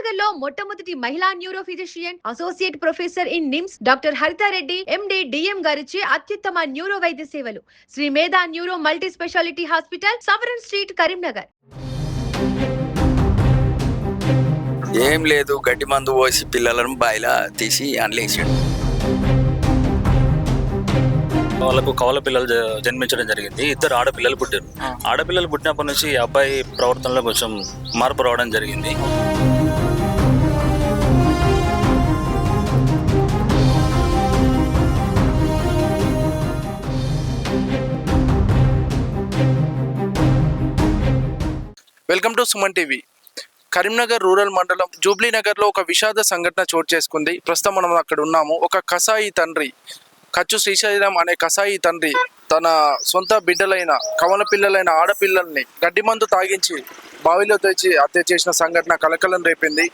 కరీంనగర్లో మొట్టమొదటి మహిళా neuro physician associate professor in NIMS doctor Haritha Reddy MD DM గారిచే అత్యుత్తమ న్యూరో వైద్య సేవలు Sri Medha neuro multi speciality hospital సవరన్ స్ట్రీట్ కరీంనగర్. ఏం లేదు, గడ్డి మందు పోసి పిల్లలను బాయిలా తీసి అండ్లేసాడు. వాళ్ళకు కవల పిల్లలు జన్మించడం జరిగింది. ఇద్దరు ఆడపిల్లలు పుట్టారు. ఆడపిల్లలు పుట్టినప్పటి నుంచి అబ్బాయి ప్రవర్తనలో కొంచెం మార్పు రావడం జరిగింది. Welcome to Suman TV. Karimnagar rural మండలం జూబ్లీ నగర్లో ఒక విషాద సంఘటన చోటు చేసుకుంది. ప్రస్తుతం మనం అక్కడ ఉన్నాము. ఒక కసాయి తండ్రి, కచ్చు శ్రీశైలం అనే కసాయి తండ్రి తన సొంత బిడ్డలైన కవల పిల్లలైన ఆడపిల్లల్ని గడ్డి మందు తాగించి బావిలో తెచ్చి హత్య చేసిన సంఘటన కలకలం రేపింది.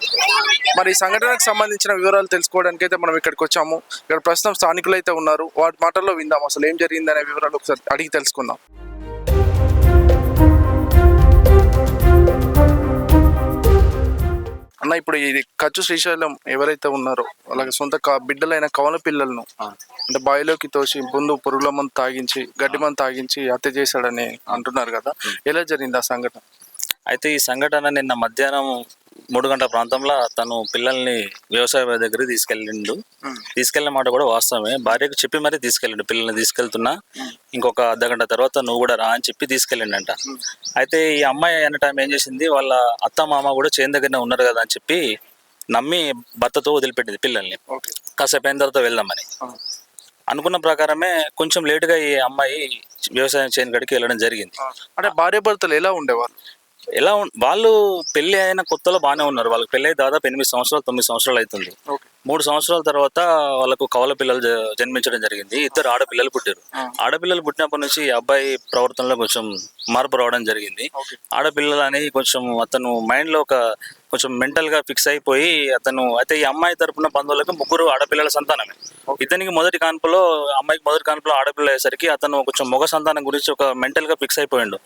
మరి ఈ సంఘటనకు సంబంధించిన వివరాలు తెలుసుకోవడానికి అయితే మనం ఇక్కడికి వచ్చాము. ఇక్కడ ప్రస్తుతం స్థానికులు అయితే ఉన్నారు. వాటి మాటల్లో విందాం, అసలు ఏం జరిగిందనే వివరాలు ఒకసారి అడిగి తెలుసుకుందాం. అన్న, ఇప్పుడు ఇది కచ్చు శ్రీశైలం ఎవరైతే ఉన్నారో వాళ్ళకి సొంత బిడ్డలైన కవల పిల్లలను అంటే బావిలోకి తోసి ముందు పురుగుల మందు తాగించి గడ్డి మందు తాగించి హత్య చేశాడని అంటున్నారు కదా, ఎలా జరిగింది ఆ సంఘటన? అయితే ఈ సంఘటన నిన్న మధ్యాహ్నం 3 గంటల ప్రాంతంలో తను పిల్లల్ని వ్యవసాయ దగ్గరికి తీసుకెళ్ళిన మాట కూడా వాస్తవమే. భార్యకు చెప్పి మరీ తీసుకెళ్ళిండు, పిల్లల్ని తీసుకెళ్తున్నా ఇంకొక అర్ధగంట తర్వాత నువ్వు కూడా రా అని చెప్పి తీసుకెళ్ళిండంట. అయితే ఈ అమ్మాయి అన్న టైం ఏం చేసింది, వాళ్ళ అత్త మామ కూడా చేను దగ్గరనే ఉన్నారు కదా అని చెప్పి నమ్మి భర్తతో వదిలిపెట్టింది పిల్లల్ని. కాసేపు అయిన తర్వాత వెళ్దామని అనుకున్న ప్రకారమే కొంచెం లేటుగా ఈ అమ్మాయి వ్యవసాయం చేను కాడికి వెళ్ళడం జరిగింది. అంటే భార్య భర్తలు ఎలా ఉండేవాళ్ళు? వాళ్ళు పెళ్లి అయిన కొత్తలో బాగానే ఉన్నారు. వాళ్ళకి పెళ్లి అయి దాదాపు 8 సంవత్సరాలు 9 సంవత్సరాలు అవుతుంది. 3 సంవత్సరాల తర్వాత వాళ్ళకు కవల పిల్లలు జన్మించడం జరిగింది. ఇద్దరు ఆడపిల్లలు పుట్టారు. ఆడపిల్లలు పుట్టినప్పటి నుంచి అబ్బాయి ప్రవర్తనలో కొంచెం మార్పు రావడం జరిగింది. ఆడపిల్లలు అనేది కొంచెం అతను మైండ్ లో కొంచెం మెంటల్ గా ఫిక్స్ అయిపోయి అతను అయితే ఈ అమ్మాయి తరపున బంధువులకు 3 ఆడపిల్లల సంతానమే. ఇతనికి అమ్మాయికి మొదటి కాన్పులో ఆడపిల్ల అయ్యేసరికి అతను కొంచెం మగ సంతానం గురించి ఒక మెంటల్ గా ఫిక్స్ అయిపోయిండు.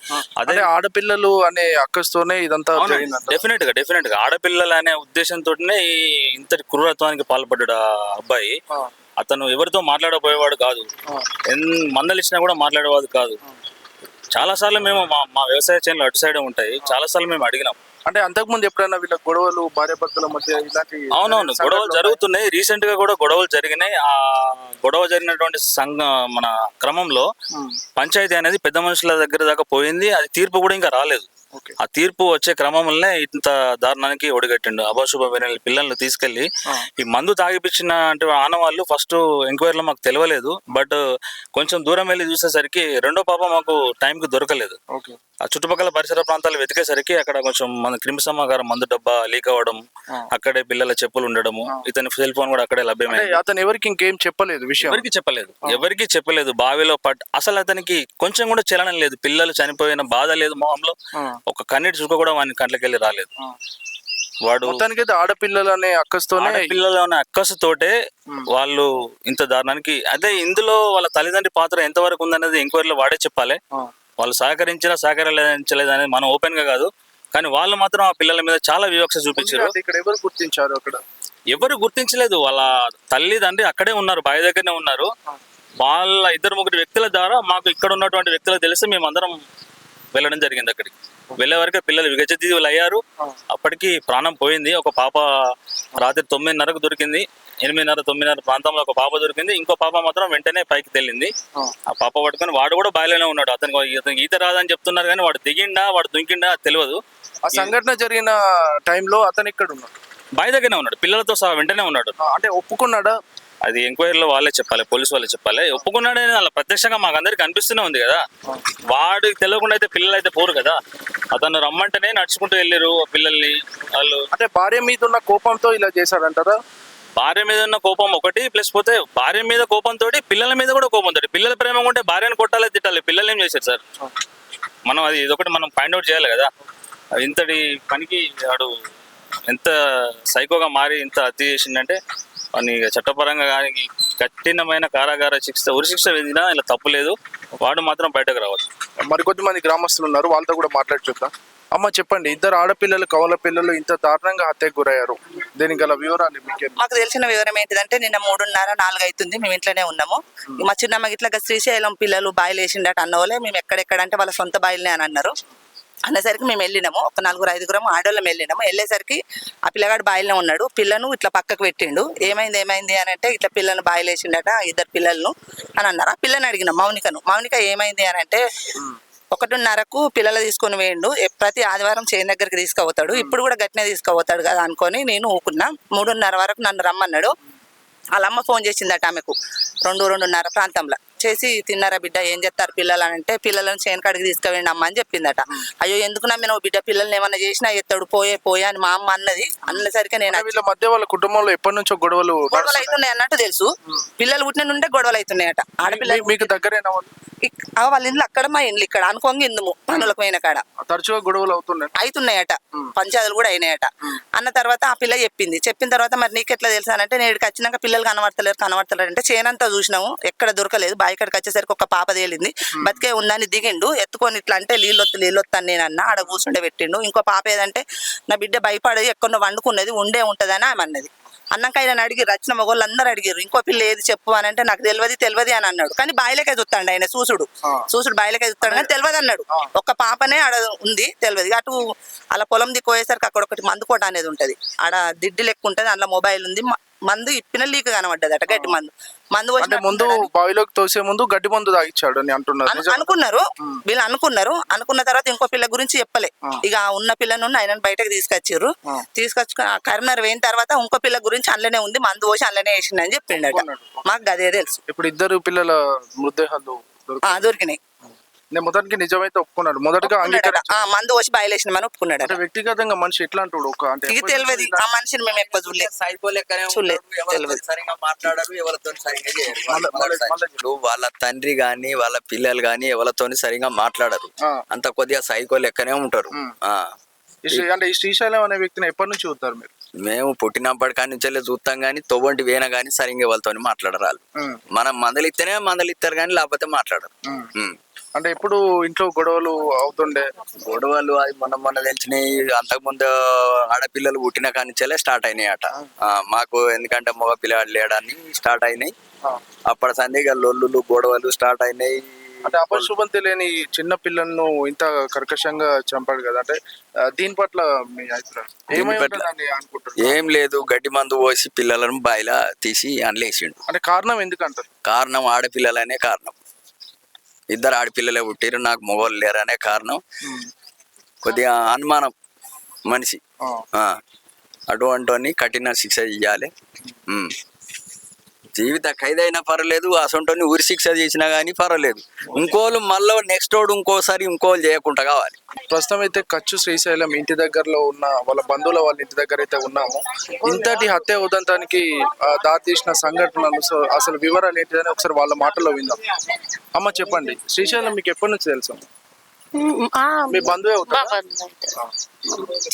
అదే ఆడపిల్లలు అనే అక్కస్తోనే ఇదంతా డెఫినెట్ గా ఆడపిల్లలు అనే ఉద్దేశంతోనే ఇంతటి క్రూరత్వానికి పాల్పడ్డాడు ఆ అబ్బాయి. అతను ఎవరితో మాట్లాడబోయేవాడు కాదు, మందలు ఇచ్చినా కూడా మాట్లాడేవాడు కాదు. చాలా సార్లు మేము మా వ్యవసాయ చేనులు అటు సైడ్ ఉంటాయి, చాలా సార్లు మేము అడిగినాం. అంటే అంతకుముందు ఎప్పుడైనా వీళ్ళ గొడవలు భార్య భర్తల మధ్య ఇలాంటి? అవునవును, గొడవలు జరుగుతున్నాయి. రీసెంట్ గా కూడా గొడవలు జరిగినాయి. ఆ గొడవ జరిగినటువంటి మన క్రమంలో పంచాయతీ అనేది పెద్ద మనుషుల దగ్గర దాకా పోయింది. అది తీర్పు కూడా ఇంకా రాలేదు. ఆ తీర్పు వచ్చే క్రమంలోనే ఇంత దారుణానికి ఒడిగట్టిండు. అభాశుభ పిల్లల్ని తీసుకెళ్లి ఈ మందు తాగిపించిన అంటే ఆనవాళ్ళు ఫస్ట్ ఎంక్వైరీలో మాకు తెలియలేదు. బట్ కొంచెం దూరం వెళ్ళి చూసేసరికి రెండో పాప మాకు టైంకి దొరకలేదు. ఆ చుట్టుపక్కల పరిసర ప్రాంతాలు వెతికేసరికి అక్కడ కొంచెం మన క్రిమి సంహారం మందు డబ్బా లీక్ అవ్వడం, అక్కడే పిల్లల చెప్పులు ఉండడము, ఇతని సెల్ ఫోన్ కూడా అక్కడే లభ్యమైంది. అతను ఎవరికి ఇంకేం చెప్పలేదు, విషయం ఎవరికి చెప్పలేదు. బావిలో అసలు అతనికి కొంచెం కూడా చలనం లేదు. పిల్లలు చనిపోయిన బాధ లేదు మొహంలో, ఒక కన్నీటి చుక్క కూడా వాని కంట్లకెళ్ళి రాలేదు. వాడు మొత్తానికైతే ఆడపిల్లలు అనే అక్కసుతోటే వాళ్ళు ఇంత దారుణానికి. అదే ఇందులో వాళ్ళ తల్లిదండ్రి పాత్ర ఎంతవరకు ఉందనేది ఎంక్వైరీలో వాడే చెప్పాలి. వాళ్ళు సహకరించలేదనేది మనం ఓపెన్ గా కాదు, కానీ వాళ్ళు మాత్రం ఆ పిల్లల మీద చాలా వివక్ష చూపించారు. ఎవరు గుర్తించలేదు. వాళ్ళ తల్లిదండ్రి అక్కడే ఉన్నారు, బావి దగ్గరనే ఉన్నారు. వాళ్ళ 2-3 వ్యక్తుల ద్వారా మాకు ఇక్కడ ఉన్నటువంటి వ్యక్తులకు తెలిసి మేమందరం వెళ్ళడం జరిగింది. అక్కడికి వెళ్ళే వరకే పిల్లలు విగజీవులు అయ్యారు. అప్పటికి ప్రాణం పోయింది. ఒక పాప రాత్రి 9:30కు దొరికింది. 8:30-9:30 ప్రాంతంలో ఒక పాప దొరికింది. ఇంకో పాప మాత్రం వెంటనే పైకి తెల్లింది. ఆ పాప పట్టుకొని వాడు కూడా బాయిలోనే ఉన్నాడు. అతనికి ఈత రాదని చెప్తున్నారు, కానీ వాడు దిగిండా వాడు దుంకిండా తెలియదు. ఆ సంఘటన జరిగిన టైంలో అతను ఇక్కడ ఉన్నాడు, బావి దగ్గరనే ఉన్నాడు, పిల్లలతో సహా వెంటనే ఉన్నాడు. అంటే ఒప్పుకున్నాడా? అది ఎంక్వైరీలో వాళ్ళే చెప్పాలి, పోలీసు వాళ్ళే చెప్పాలి. ఒప్పుకున్నాడని అలా ప్రత్యక్షంగా మాకు అందరికి అనిపిస్తూనే ఉంది కదా. వాడికి తెలియకుండా అయితే పిల్లలు అయితే పోరు కదా. అతను రమ్మంటేనే నడుచుకుంటూ వెళ్ళారు పిల్లల్ని వాళ్ళు. అంటే భార్య మీద ఉన్న కోపంతో ఇలా చేశాడంటారా? భార్య మీద ఉన్న కోపం ఒకటి, ప్లస్ పోతే భార్య మీద కోపంతో పిల్లల మీద కూడా కోపంతో. పిల్లల ప్రేమ ఉంటే భార్యను కొట్టాలి, తిట్టాలి. పిల్లలు ఏం చేశారు సార్? మనం అది ఇదొకటి మనం ఫైండ్ అవుట్ చేయాలి కదా. ఇంతటి పనికి వాడు ఎంత సైకోగా మారి ఇంత హత్య చేసిందంటే వాడిని చట్టపరంగా కానీ కఠినమైన కారాగార ఉరిశిక్ష విధినా ఇలా తప్పు లేదు. వాడు మాత్రం బయటకు రావచ్చు. మరికొద్ది మంది గ్రామస్తులు ఉన్నారు, వాళ్ళతో కూడా మాట్లాడి చూద్దాం. అమ్మ చెప్పండి, ఇద్దరు ఆడపిల్లలు కవల పిల్లలు ఇంత దారుణంగా హత్యకు గురయ్యారు, దీనికి గల వివరాలు మీకు మాకు తెలిసిన వివరం ఏంటిదంటే నిన్న 3:30, 4 అవుతుంది. మేము ఇంట్లోనే ఉన్నాము. మా చిన్నమ్మ ఇట్లా శ్రీశైలం పిల్లలు బాయిలు వేసిండట అన్నవాళ్ళే. మేము ఎక్కడెక్కడంటే వాళ్ళ సొంత బాయిలనే అని అన్నారు. అన్నసరికి మేము వెళ్ళినాము. ఒక 4-5 ఆడోళ్ళం వెళ్ళినాము. వెళ్ళేసరికి ఆ పిల్లగాడు బాయిలనే ఉన్నాడు. పిల్లను ఇట్లా పక్కకు పెట్టిండు. ఏమైంది అని అంటే ఇట్లా పిల్లను బాయిలు వేసిండట, 2 పిల్లలను అని అన్నారు. ఆ పిల్లని అడిగినాం మౌనిక ఏమైంది అని అంటే 1:30కు పిల్లలు తీసుకొని వేయండు, ప్రతి ఆదివారం చేను దగ్గరికి తీసుకుపోతాడు, ఇప్పుడు కూడా గట్టినే తీసుకుపోతాడు కదా అనుకొని నేను ఊకున్నా. 3:30 వరకు నన్ను రమ్మన్నాడు. వాళ్ళ అమ్మ ఫోన్ చేసిందట ఆమెకు 2-2:30 ప్రాంతంలో చేసి, తిన్నారా బిడ్డ, ఏం చెప్తారు పిల్లలు అని అంటే, పిల్లలను చేను కాడికి తీసుకువేయండి అమ్మ అని చెప్పిందట. అయ్యో ఎందుకు నమ్మినావు బిడ్డ, పిల్లల్ని ఏమన్నా చేసినా ఎత్తాడు, పోయే అని మా అమ్మ అన్నసరికి నేను వీళ్ళ మధ్య వాళ్ళ కుటుంబంలో ఎప్పటి నుంచో గొడవలు అవుతున్నాయి అన్నట్టు తెలుసు. పిల్లలు పుట్టిన నుండే గొడవలు అవుతున్నాయట. ఆడపిల్లలు మీకు దగ్గరేనా వాళ్ళు? వాళ్ళ ఇంట్లో అక్కడ, మా ఇంట్లో ఇక్కడ అనుకోంగి ఇందుము పనులకు పోయిన కాడ తరచుగా గొడవలు అవుతున్నాయట. పంచాయతీలు కూడా అయినాయట. అన్న తర్వాత ఆ పిల్ల చెప్పిన తర్వాత మరి నీకెట్లా తెలుసా అంటే, నేను ఇక్కడికి వచ్చినాక పిల్లలు కనబడతలేరు అంటే చేనంతా చూసినాము, ఎక్కడ దొరకలేదు. బావి కాడికి వచ్చేసరికి ఒక పాప తేలింది, బతికే ఉందని దిగిండు, ఎత్తుకొని ఇట్లా అంటే నీళ్ళొత్తాను నేను అన్న, ఆడ కూర్చుండే పెట్టిండు. ఇంకో పాప ఏదంటే నా బిడ్డ భయపడి ఎక్కడో వండుకున్నది, ఉంటదని ఆమె అన్నది. అన్నాక ఆయన అడిగిర్రు, వచ్చిన మగవాళ్ళు అందరూ అడిగిర్రు ఇంకో పిల్ల ఏది చెప్పు అని అంటే, నాకు తెలియదు అని అన్నాడు. కానీ బాయిలకే చూస్తాడు ఆయన, చూసుడు బాయిలకే చూస్తాడు కానీ తెలియదు అన్నాడు. ఒక్క పాపనే ఆడ ఉంది, తెలియదు. అటు అలా పొలం దిక్కోయేసరికి అక్కడ ఒకటి మందు కోట అనేది ఉంటది, ఆడ దిడ్డి లెక్క ఉంటది, అందులో మొబైల్ ఉంది, మందు ఇప్పిన లీక్ కనబడ్డది అట, గడ్డి మందు ముందు బావిలోకి తోసే ముందు గడ్డి మందు తాగిచ్చాడు అని అనుకున్నారు వీళ్ళు. అనుకున్న తర్వాత ఇంకో పిల్ల గురించి చెప్పలే. ఇక ఉన్న పిల్లను ఆయన బయటకు తీసుకొచ్చిర్రు. తీసుకొచ్చి కరీంనగర్ పోయిన తర్వాత ఇంకో పిల్ల గురించి అందులోనే ఉంది, మందు పోసి అందులోనే వేసిండని చెప్పిండట. మాకు గదే తెలుసు. ఇప్పుడు 2 పిల్లల మృతదేహాలు దొరికినాయి. నేను మొదటికి నిజమైతే ఒప్పుకున్నాడు, మొదటగా మందు పోసి బాయిలేసిన మనం ఒప్పుకున్నాడు. వ్యక్తిగతంగా మనిషి ఎట్లా అంటాడు అంటే ఇక తెలియదు, ఆ మనిషిని మేము ఎక్కువ మాట్లాడారు, ఎవరితో సరిగా చేయరు. వాళ్ళ తండ్రి గాని వాళ్ళ పిల్లలు గాని ఎవరితో సరిగా మాట్లాడరు, అంత కొద్దిగా సైకో లెక్కనే ఉంటారు. అంటే ఈ శ్రీశైలం అనే వ్యక్తిని ఎప్పటి నుంచి చూస్తారు మీరు? మేము పుట్టినప్పటి కాడి నుంచి చూస్తాం గానీ, తొవ్వంటి వేన గానీ సరిగ్గా వాళ్ళతో మాట్లాడరాలు. మనం మందలిస్తారు కానీ లేకపోతే మాట్లాడరు. అంటే ఎప్పుడు ఇంట్లో గొడవలు అవుతుండే? గొడవలు అది మొన్న తెలిసినాయి. అంతకుముందు ఆడపిల్లలు పుట్టిన కానించలే స్టార్ట్ అయినాయి అట మాకు. ఎందుకంటే మగ పిల్లవాడు లేడని స్టార్ట్ అయినాయి. అప్పటి సందిగా లొల్లులు గొడవలు స్టార్ట్ అయినాయి. అంటే అపశుభం తెలియని చిన్న పిల్లలను ఇంత కర్కశంగా చంపాడు కదా, అంటే దీని పట్ల మీ అభిప్రాయం అనుకుంటారు? ఏం లేదు, గడ్డి మందు పోసి పిల్లలను బాయిలా తీసి అండ్లేసిండు. అంటే కారణం ఎందుకంటారు? కారణం ఆడపిల్లలనే కారణం. 2 ఆడపిల్లలే పుట్టిరు, నాకు మొగోళ్ళు లేరనే కారణం. కొద్దిగా అనుమానం మనిషి. అటువంటి కఠిన శిక్ష ఇవ్వాలి. జీవిత ఖైదైనా పర్వాలేదు, అసొంటోని ఉరి శిక్ష చేసినా కానీ పర్వాలేదు. ఇంకోళ్ళు మళ్ళీ నెక్స్ట్ రోడ్ ఇంకోసారి ఇంకోళ్ళు చేయకుండా కావాలి. ప్రస్తుతం అయితే కచ్చు శ్రీశైలం ఇంటి దగ్గరలో ఉన్న వాళ్ళ బంధువుల వాళ్ళ ఇంటి దగ్గర అయితే ఉన్నాము. ఇంతటి హత్య ఉదంతానికి దారి తీసిన సంఘటనలు అసలు వివరాలు ఏంటిదని ఒకసారి వాళ్ళ మాటల్లో విందాం. అమ్మ చెప్పండి, శ్రీశైలం మీకు ఎప్పటి నుంచి తెలుసు? మీ బంధువే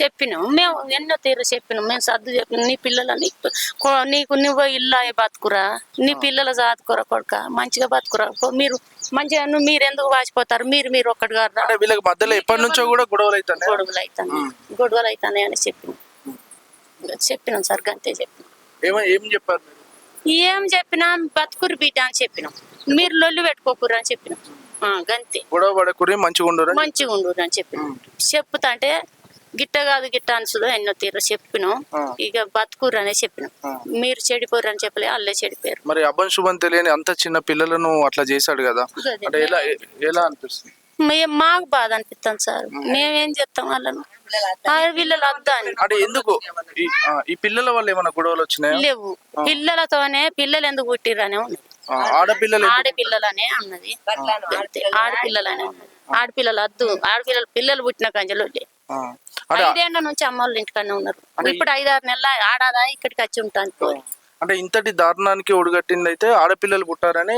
చెప్పినాం మేము, ఎన్నో తీరు చెప్పినాం మేము, సర్దు చెప్పినాం. నీ పిల్లలని నీకు నువ్వు ఇల్లు బతుకురా, నీ పిల్లలు చదువుకోరా కొడుక, మంచిగా బతుకురా, మీరు మంచిగా మీరు ఎందుకు వాచిపోతారు, మీరు ఒక్కటి గారు. వీళ్ళకి మధ్యలో ఎప్పటి నుంచో కూడా గొడవలు అవుతాయి అని చెప్పినాం సార్, అంతే చెప్పినాం. ఏం చెప్పారు? ఏం చెప్పినా బతుకురు బిడ్డ అని చెప్పినాం, మీరు లొల్లు పెట్టుకోకురు అని చెప్పినాం. గంతే, గొడవ పడకురి మంచిగా ఉండరు అని చెప్పినాం. చెప్పుతా అంటే గిట్ట కాదు గిట్ట అనుసులు ఎన్నో తీరు చెప్పినాం. ఇక బతుకురు అనే చెప్పినాం, మీరు చెడిపోరు అని చెప్పలే, వాళ్ళే చెడిపోయారు. మరి అభం శుభం తెలియని అంత చిన్న పిల్లలను అట్లా చేశాడు కదా, అంటే ఎలా అనిపిస్తుంది? మాకు బాధ అనిపిస్తాం సార్, మేమేం చేస్తాం వాళ్ళను, పిల్లలు వద్దా అని. అంటే ఎందుకు ఈ పిల్లల వల్ల ఏమైనా గొడవలు వచ్చినాయి? లేవు, పిల్లలతోనే పిల్లలు ఎందుకు పుట్టిరనే ఉన్నది, ఆడపిల్లలనే ఉన్నది, ఆడపిల్లలనే ఉన్నది. ఆడపిల్లలు వద్దు, పిల్లలు పుట్టిన కంచెలు 5 ఏళ్ల నుంచి అమ్మోళ్ళ ఇంటికన్నా ఉన్నారు. ఇప్పుడు 5-6 నెలల ఆడాదా ఇక్కడికి వచ్చి ఉంటాను. అంటే ఇంతటి దారుణానికి ఒడిగట్టింది అయితే ఆడపిల్లలు పుట్టారని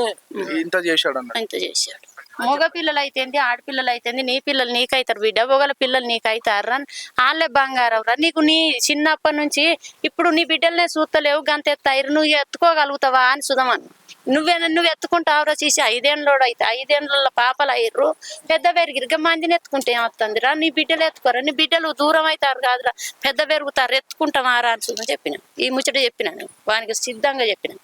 ఇంత చేశాడు అన్న. ఇంత చేశాడు. మగ పిల్లలు అయితేంది, ఆడపిల్లలు అయితేంది, నీ పిల్లలు నీకైతారు బిడ్డ, ఒకళ్ళ పిల్లలు నీకైతారు, వాళ్ళే బంగారం రా. నీకు నీ చిన్నప్పటి నుంచి ఇప్పుడు నీ బిడ్డలనే చూస్తలేవు, గంత ఎత్తాయిరు, నువ్వు ఎత్తుకోగలుగుతావా అని సుధమను. నువ్వు ఎత్తుకుంటావురా చేసి 5 ఏళ్ళోడు అయితే 5 ఏళ్ళ పాపలు అయ్యారు పెద్ద పెరిగిరు మందిని ఎత్తుకుంటే ఏమవుతుందిరా నీ బిడ్డలు ఎత్తుకోరా నీ బిడ్డలు దూరం అవుతారు కాదురా పెద్ద పెరుగుతారు ఎత్తుకుంటామారా అని చెప్పిన ఈ ముచ్చట చెప్పినాను వానికి సిద్ధంగా చెప్పిన.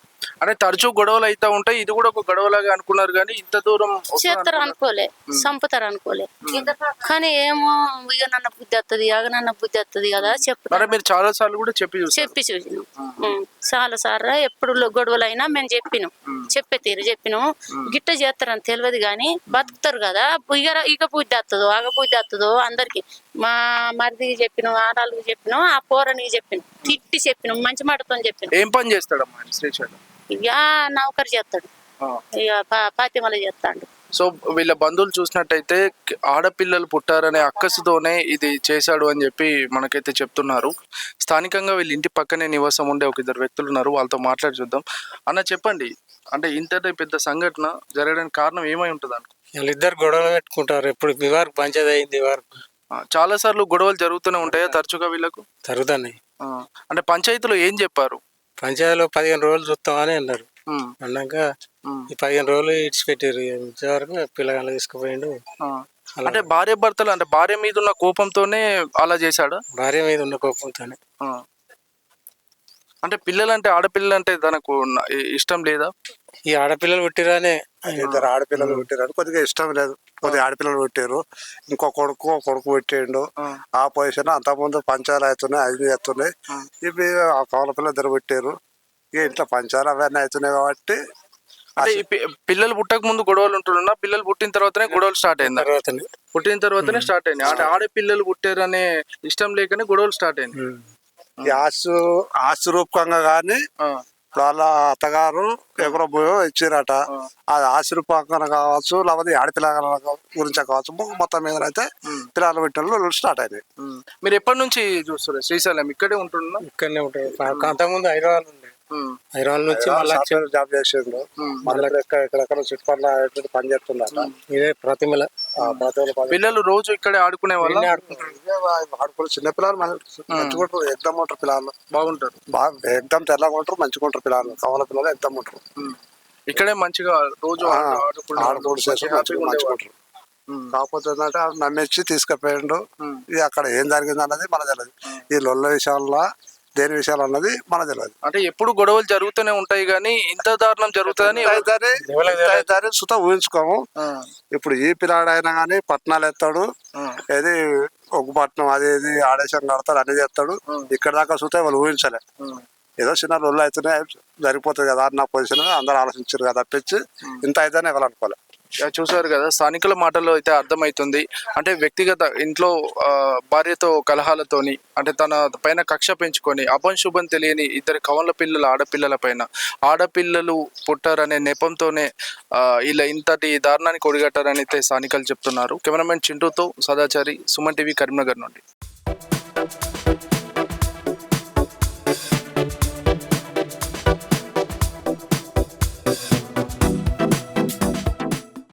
అంటే తరచూ గొడవలు అయితే ఉంటాయి, ఇది కూడా ఒక గొడవలాగా అనుకున్నారు కానీ ఇంత దూరం చేస్తారు అనుకోలే, సంపుతారు అనుకోలే. కానీ ఏమో ఇక నన్న బుద్ధి వస్తుంది నన్న బుద్ధి వస్తుంది కదా చెప్తారు. మీరు చాలా సార్లు కూడా చెప్పి చూసినాం చాలా సార్లు ఎప్పుడు గొడవలు అయినా మేము చెప్పినాం చెప్పే తీరు చెప్పినాం. గిట్ట చేస్తారని తెలియదు కానీ బతుకుతారు కదా ఇక బుద్ధి వస్తుందో ఆగ బుద్ధి వస్తుందో అందరికి మా మరిదికి చెప్పినాం ఆడాళ్ళకి చెప్పినాం ఆ పోరనికి చెప్పినాం తిట్టి చెప్పినాం మంచి మాటతో చెప్పినాం. ఏం పని చేస్తాడమ్మా శ్రీశైలం? ఇక నౌకరు చేస్తాడు ఇక పాతిమల చేస్తాడు. సో వీళ్ళ బంధువులు చూసినట్టయితే ఆడపిల్లలు పుట్టారనే అక్కసుతోనే ఇది చేశాడు అని చెప్పి మనకైతే చెప్తున్నారు. స్థానికంగా వీళ్ళ ఇంటి పక్కనే నివాసం ఉండే ఒక 2 వ్యక్తులు ఉన్నారు, వాళ్ళతో మాట్లాడి చూద్దాం. అన్న చెప్పండి, అంటే ఇంతటి పెద్ద సంఘటన జరగడానికి కారణం ఏమై ఉంటుంది అనుకో? వీళ్ళిద్దరు గొడవలు పెట్టుకుంటారు ఎప్పుడు వరకు పంచేది అయింది వరకు. చాలా సార్లు గొడవలు జరుగుతూనే ఉంటాయా తరచుగా వీళ్ళకు? జరుగుతున్నాయి. అంటే పంచాయతీలో ఏం చెప్పారు? పంచాయతీలో 15 రోజులు చూస్తామని అన్నారు. అన్నాక ఈ 15 రోజులు ఇడిచిపెట్టారు. వరకు పిల్లగాళ్ళు తీసుకుపోయిండు. అంటే భార్య భర్తలు అంటే భార్య మీద ఉన్న కోపంతోనే అలా చేశాడు? భార్య మీద ఉన్న కోపంతోనే. అంటే పిల్లలంటే ఆడపిల్లలు అంటే తనకు ఇష్టం లేదా? ఈ ఆడపిల్లలు పుట్టిరానే 2 ఆడపిల్లలు పుట్టారు కొద్దిగా ఇష్టం లేదు. కొద్దిగా ఆడపిల్లలు పుట్టారు, ఇంకో కొడుకు పెట్టిండు. ఆ పొజిషన్ అంతకుముందు పంచాలు అవుతున్నాయి, అవి అవుతున్నాయి. ఇవి ఆ కవల పిల్లలు 2 పుట్టారు. ఇక ఇంట్లో పంచాలు అవన్నీ అవుతున్నాయి కాబట్టి. అంటే పిల్లలు పుట్టక ముందు గొడవలు ఉంటున్నా, పిల్లలు పుట్టిన తర్వాతనే గొడవలు స్టార్ట్ అయింది? పుట్టిన తర్వాతనే స్టార్ట్ అయింది. అంటే ఆడపిల్లలు పుట్టారనే ఇష్టం లేకనే గొడవలు స్టార్ట్ అయింది. ఆస్తి రూపకంగా కానీ వాళ్ళ అత్తగారు ఎక్కడో పోయో ఇచ్చిరట. అది ఆస్తి రూపకంగా కావచ్చు, లేకపోతే ఆడపిల్లల గురించి కావచ్చు, మొత్తం మీద అయితే పిల్లలు పెట్టిన స్టార్ట్ అయినాయి. మీరు ఎప్పటి నుంచి చూస్తారు శ్రీశైలం? ఇక్కడే ఉంటున్నా? ఇక్కడనే ఉంటారు. అంతకుముందు హైదరాబాద్ ఉండే, హైదరాబాద్ నుంచి జాబ్ చేసిండు. మళ్ళీ ఎక్కడెక్కడ చుట్టుపక్కల పని చేస్తుండట. ఇదే ప్రతిమల. పిల్లలు రోజు ఇక్కడే ఆడుకునే వాళ్ళు? ఆడుకుని చిన్నపిల్లలు మంచిగా ఎగ్దమ్ ఉంటారు. పిల్లలు బాగుంటారు, బాగా ఎగ్దమ్ తెల్లగా ఉంటారు, మంచిగా ఉంటారు. పిల్లలు కవల పిల్లలు ఎగ్దమ్ ఉంటారు. ఇక్కడే మంచిగా రోజు ఆడుకోవడం మంచిగా ఉంటారు. కాకపోతే ఏంటంటే నమ్మించి తీసుకుపోయిండు. ఇది అక్కడ ఏం జరిగింది అన్నది మన తెలియదు. ఈ లొల్ల విషయాల్లో దేని విషయాలు అన్నది మన తెలియదు. అంటే ఎప్పుడు గొడవలు జరుగుతూనే ఉంటాయి కానీ ఇంత దారుణం జరుగుతుందని సుత ఊహించుకోము. ఇప్పుడు ఈ పిల్లాడైనా కానీ పట్టణాలు ఎత్తాడు, ఏది ఒక పట్టణం అది ఇది ఆదేశం కడతాడు, అన్ని చేస్తాడు. ఇక్కడ దాకా చూస్తే వాళ్ళు ఊహించలే. ఏదో చిన్న లొల్లు అయితేనే జరిగిపోతుంది కదా అన్న పొజిషన్ అందరూ ఆలోచించారు కదా తప్పించి ఇంత అయితేనే ఎవరనుకోలే. చూసారు కదా, స్థానికుల మాటల్లో అయితే అర్థమవుతుంది. అంటే వ్యక్తిగత ఇంట్లో భార్యతో కలహాలతోని అంటే తన పైన కక్ష పెంచుకొని అపశుభం తెలియని 2 కవల పిల్లల ఆడపిల్లల పైన ఆడపిల్లలు పుట్టారనే నెపంతోనే ఇలా ఇంతటి దారుణానికి ఒడిగట్టారని అయితే స్థానికులు చెప్తున్నారు. కెమెరామెన్ చింటూతో సదాచారి, సుమన్ టీవీ, కరీంనగర్ నుండి.